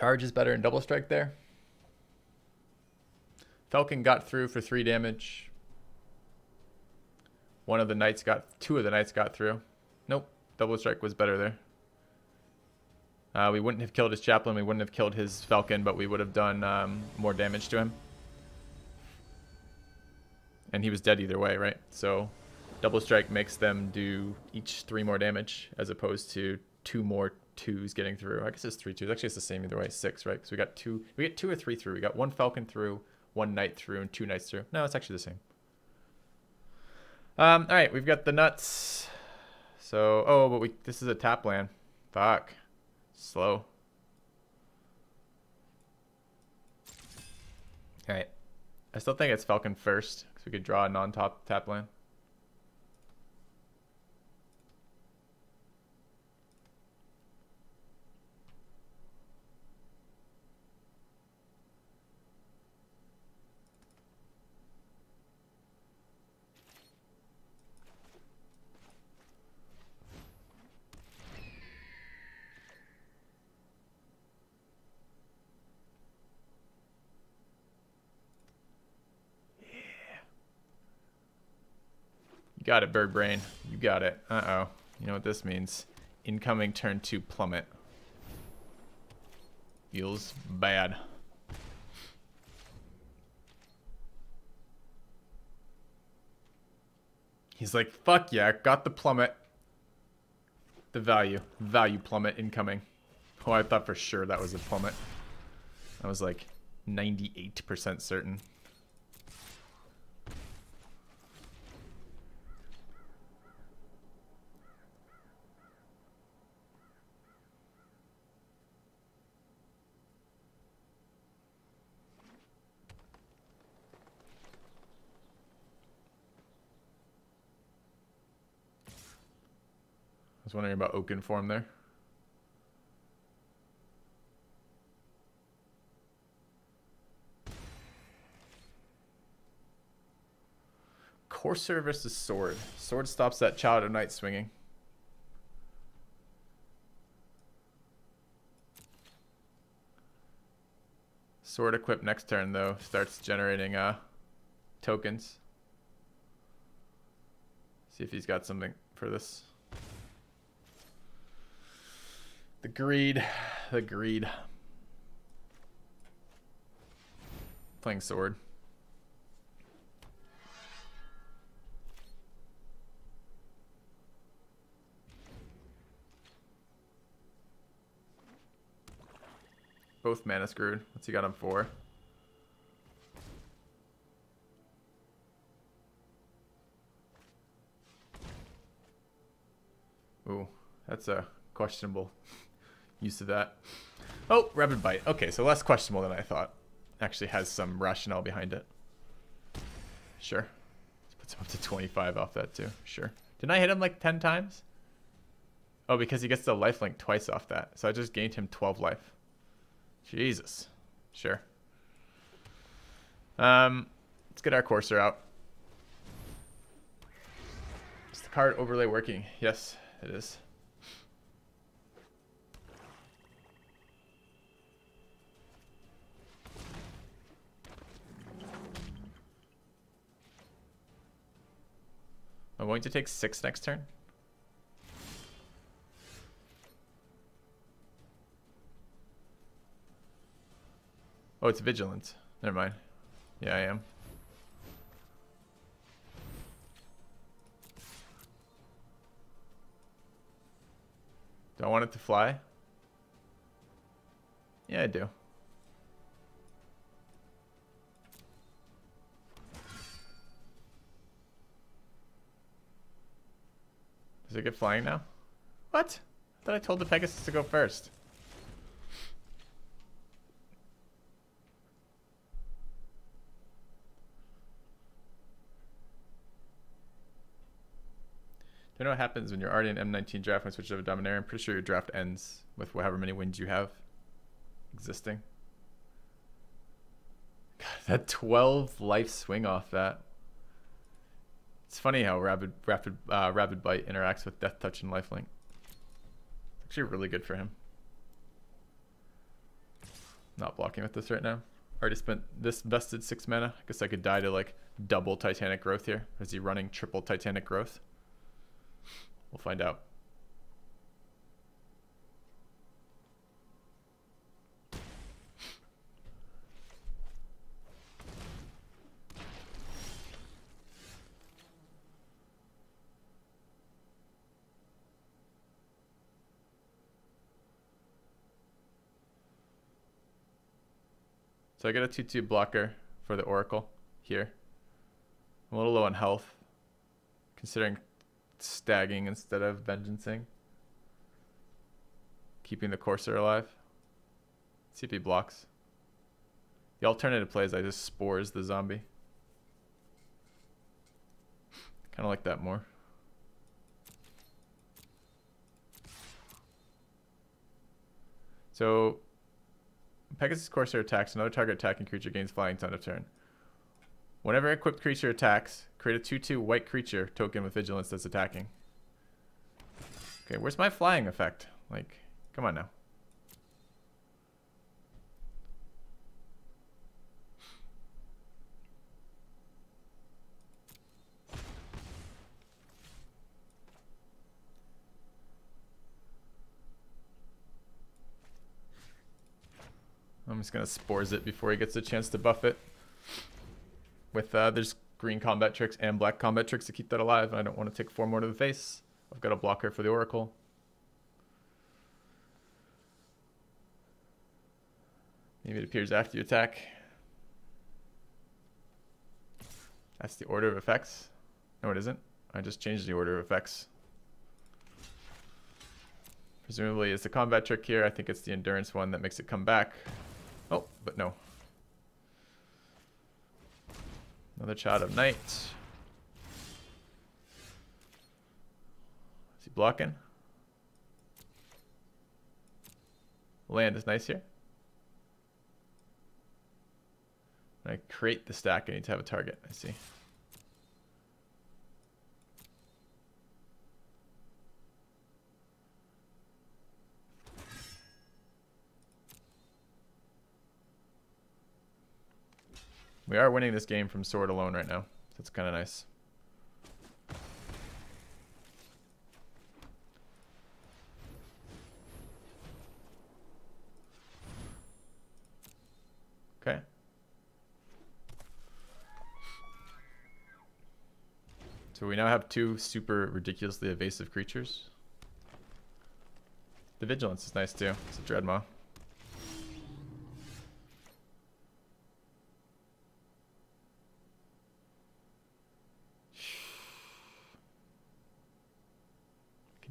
Charge is better in double strike there. Falcon got through for 3 damage. Two of the knights got through. Nope, double strike was better there. We wouldn't have killed his chaplain, we wouldn't have killed his falcon, but we would have done more damage to him. And he was dead either way, right? So double strike makes them do each 3 more damage as opposed to 2 more 2s getting through. I guess it's 3 2s. Actually, it's the same either way. 6, right? So we got 2. We get 2 or 3 through. We got 1 falcon through, 1 knight through, and 2 knights through. No, it's actually the same. All right, we've got the nuts. So, oh, but this is a tap land. Fuck. Slow. All right. I still think it's falcon first because we could draw a non-top tap land. You got it, bird brain. You got it. Uh-oh. You know what this means. Incoming turn 2 plummet. Feels bad. He's like, fuck yeah, got the plummet. The value. Value plummet incoming. Oh, I thought for sure that was a plummet. I was like 98% certain. I was wondering about Oaken form there. Courser versus sword. Sword stops that child of night swinging. Sword equipped next turn though starts generating tokens. See if he's got something for this. The greed. The greed. Playing sword. Both mana screwed. What's he got him for? Ooh, that's a questionable use of that. Oh, Rabid Bite. Okay, so less questionable than I thought. Actually has some rationale behind it. Sure. Puts him up to 25 off that too. Sure. Didn't I hit him like 10 times? Oh, because he gets the lifelink twice off that. So I just gained him 12 life. Jesus. Sure. Let's get our Courser out. Is the card overlay working? Yes, it is. I'm going to take 6 next turn. Oh, it's Vigilant. Never mind. Yeah, I am. Do I want it to fly? Yeah, I do. Does it get flying now? What? I thought I told the Pegasus to go first. Do you know what happens when you're already in M19 draft and switch to a Dominaria? I'm pretty sure your draft ends with however many wins you have existing. God, that 12 life swing off that. It's funny how Rabid Bite interacts with Death Touch and Lifelink. It's actually really good for him. Not blocking with this right now. Already spent this vested 6 mana. I guess I could die to like double Titanic Growth here. Or is he running triple Titanic Growth? We'll find out. So I get a 2/2 blocker for the Oracle here. I'm a little low on health, considering stagging instead of vengeancing. Keeping the Corsair alive. See if he blocks. The alternative play is I just spores the zombie. Kind of like that more. So Pegasus Corsair attacks. Another target attacking creature gains flying ton of turn. Whenever equipped creature attacks, create a 2/2 white creature token with vigilance that's attacking. Okay, where's my flying effect? Like, come on now. I'm just going to spores it before he gets a chance to buff it. With there's green combat tricks and black combat tricks to keep that alive. I don't want to take 4 more to the face. I've got a blocker for the Oracle. Maybe it appears after you attack. That's the order of effects. No, it isn't. I just changed the order of effects. Presumably it's the combat trick here. I think it's the endurance one that makes it come back. Oh, but no. Another Child of Night. Is he blocking? Land is nice here. When I create the stack, I need to have a target. I see. We are winning this game from sword alone right now. So it's kind of nice. Okay. So we now have 2 super ridiculously evasive creatures. The vigilance is nice too. It's a Dreadmaw.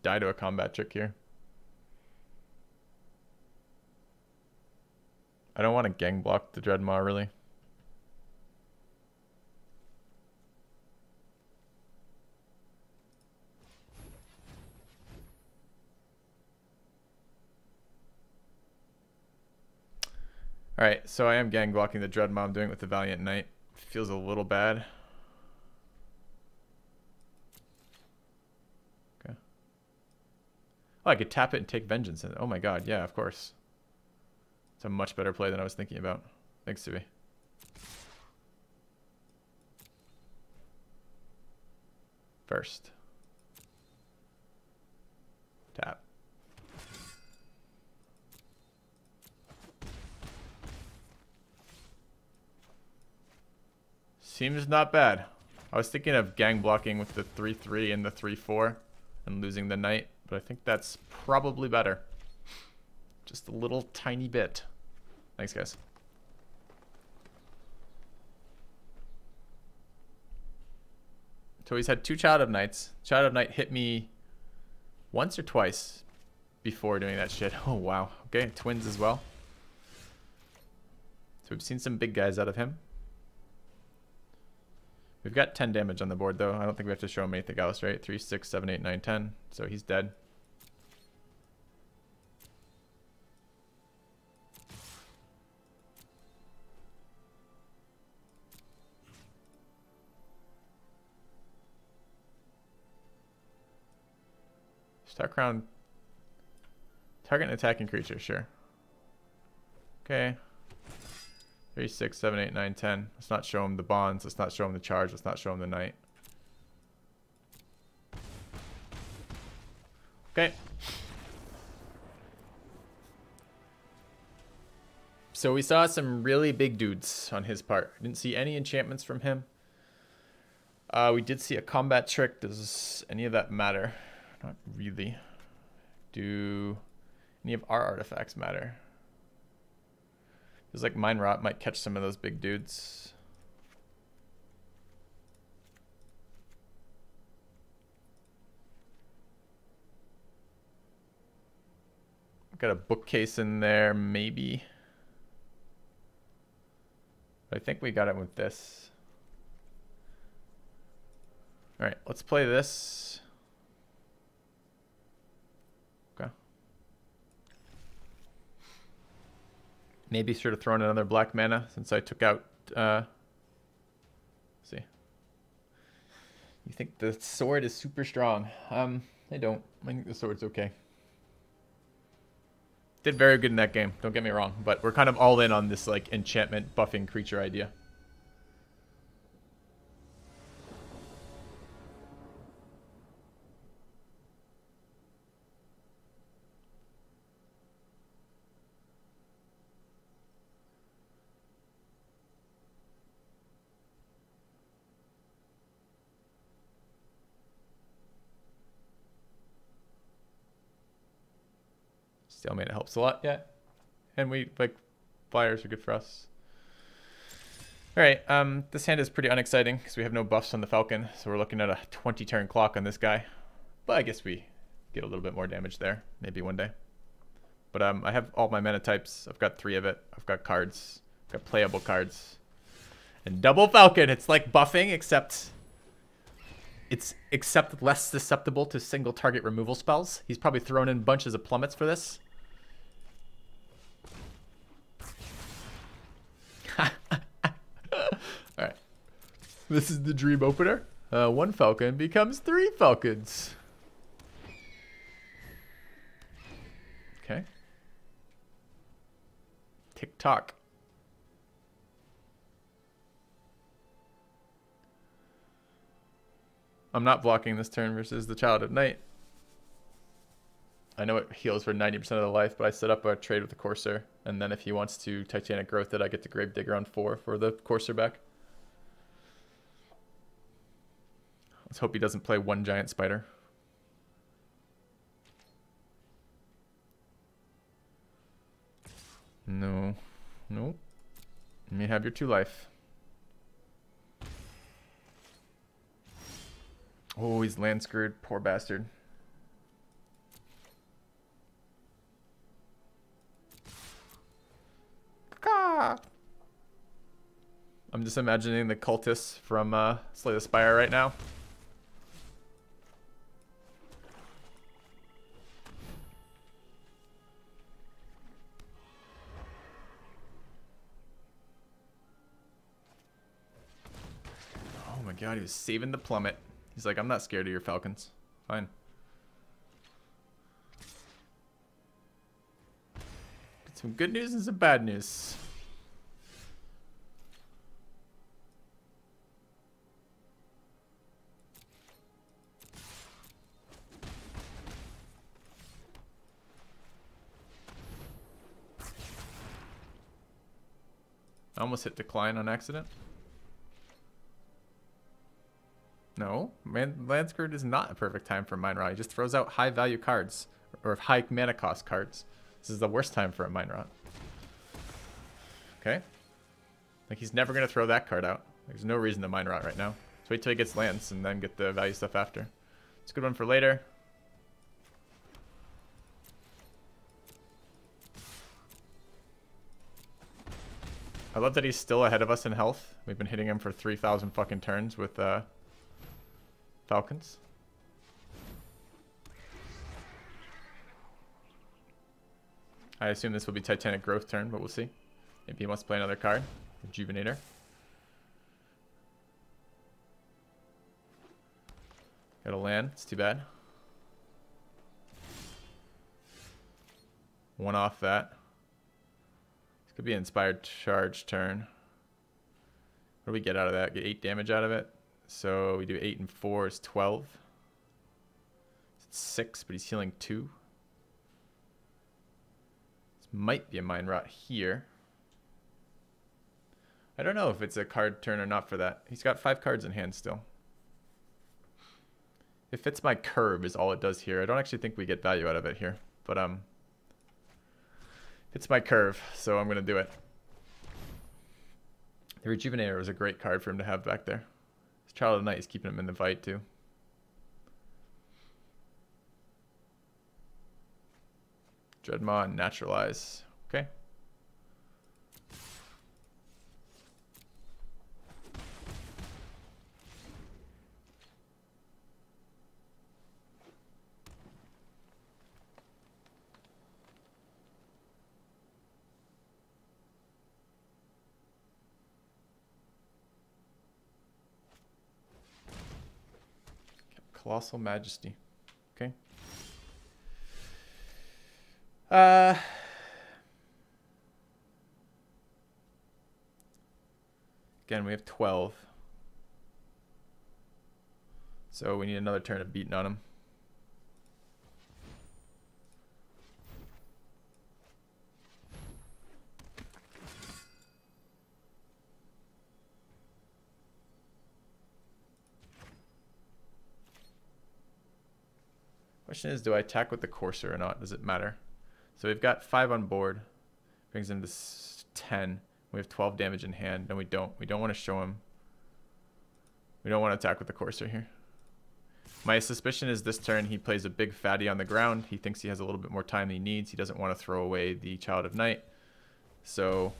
Die to a combat trick here. I don't want to gang block the Dreadmaw really. Alright, so I am gang blocking the Dreadmaw. I'm doing it with the Valiant Knight. Feels a little bad. Oh, I could tap it and take vengeance. Oh my god, yeah, of course. It's a much better play than I was thinking about. Thanks, Subi. First. Tap. Seems not bad. I was thinking of gang blocking with the 3/3 and the 3/4 and losing the knight. But I think that's probably better. Just a little tiny bit. Thanks, guys. So he's had 2 Child of Nights. Child of Night hit me once or twice before doing that shit. Oh, wow. Okay, twins as well. So we've seen some big guys out of him. We've got 10 damage on the board, though. I don't think we have to show him anything else, right? 3, 6, 7, 8, 9, 10. So he's dead. Star Crown. Target an attacking creature, sure. Okay. 3, 6, 7, 8, 9, 10. Let's not show him the bonds. Let's not show him the charge. Let's not show him the knight. Okay. So we saw some really big dudes on his part. Didn't see any enchantments from him. We did see a combat trick. Does any of that matter? Not really. Do any of our artifacts matter? Feels like Mind Rot might catch some of those big dudes. Got a bookcase in there, maybe. But I think we got it with this. All right, let's play this. Okay. Maybe should have thrown another black mana since I took out. Let's see. You think the sword is super strong? I don't. I think the sword's okay. Did very good in that game, don't get me wrong, but we're kind of all in on this like enchantment buffing creature idea. Stalemate helps a lot, yeah. And we, like, flyers are good for us. Alright, this hand is pretty unexciting because we have no buffs on the Falcon, so we're looking at a 20-turn clock on this guy. But I guess we get a little bit more damage there, maybe one day. But I have all my mana types. I've got 3 of it. I've got cards. I've got playable cards. And double Falcon, it's like buffing, except it's less susceptible to single target removal spells. He's probably thrown in bunches of plummets for this. Alright. This is the dream opener. 1 Falcon becomes 3 Falcons. Okay. Tick tock. I'm not blocking this turn versus the Child of Night. I know it heals for 90% of the life, but I set up a trade with the Courser. And then if he wants to Titanic Growth it, I get the Gravedigger on 4 for the Courser back. Let's hope he doesn't play 1 Giant Spider. No. Nope. Let me have your 2 life. Oh, he's land screwed. Poor bastard. I'm just imagining the cultists from Slay the Spire right now. Oh my god, he was saving the plummet. He's like, I'm not scared of your Falcons. Fine. Get some good news and some bad news. I almost hit decline on accident. No, man, Landscurd is not a perfect time for Mind Rot. He just throws out high value cards or high mana cost cards. This is the worst time for a Mind Rot. Okay. Like he's never gonna throw that card out. There's no reason to Mind Rot right now. Let's wait till he gets lands and then get the value stuff after. It's a good one for later. I love that he's still ahead of us in health. We've been hitting him for 3,000 fucking turns with Falcons. I assume this will be Titanic Growth turn, but we'll see. Maybe he wants to play another card. Rejuvenator. Got a land. It's too bad. 1 off that. Could be an inspired charge turn. What do we get out of that? Get 8 damage out of it. So we do 8 and 4 is 12. It's 6, but he's healing 2. This might be a Mind Rot here. I don't know if it's a card turn or not for that. He's got 5 cards in hand still. It fits my curve is all it does here. I don't actually think we get value out of it here. But it's my curve, so I'm going to do it. The Rejuvenator was a great card for him to have back there. His Child of the Night is keeping him in the fight too. Dreadmaw and Naturalize. Okay. Colossal Majesty. Okay. Again, we have 12. So we need another turn of beating on him. Question is, do I attack with the Courser or not? Does it matter? So we've got 5 on board. Brings him to 10. We have 12 damage in hand. No, we don't. We don't want to show him. We don't want to attack with the Courser here. My suspicion is this turn he plays a big fatty on the ground. He thinks he has a little bit more time than he needs. He doesn't want to throw away the Child of Night. So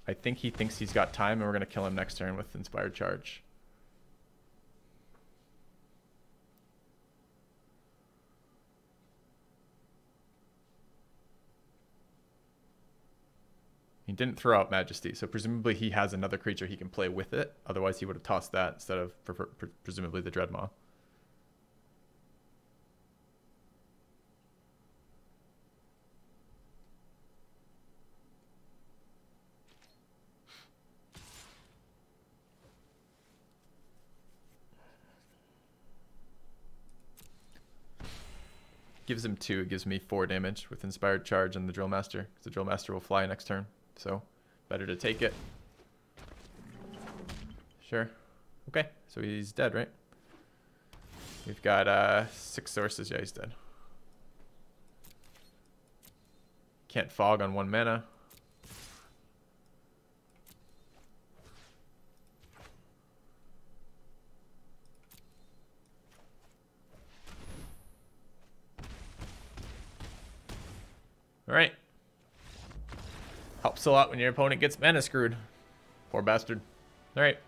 I think he thinks he's got time, and we're going to kill him next turn with Inspired Charge. He didn't throw out Majesty, so presumably he has another creature he can play with it. Otherwise, he would have tossed that instead of presumably the Dreadmaw. Gives him 2. It gives me 4 damage with Inspired Charge and the Drill Master, because the Drill Master will fly next turn. So, better to take it. Sure. Okay, so he's dead, right? We've got 6 sources. Yeah, he's dead. Can't fog on 1 mana. All right. Helps a lot when your opponent gets mana screwed. Poor bastard. All right.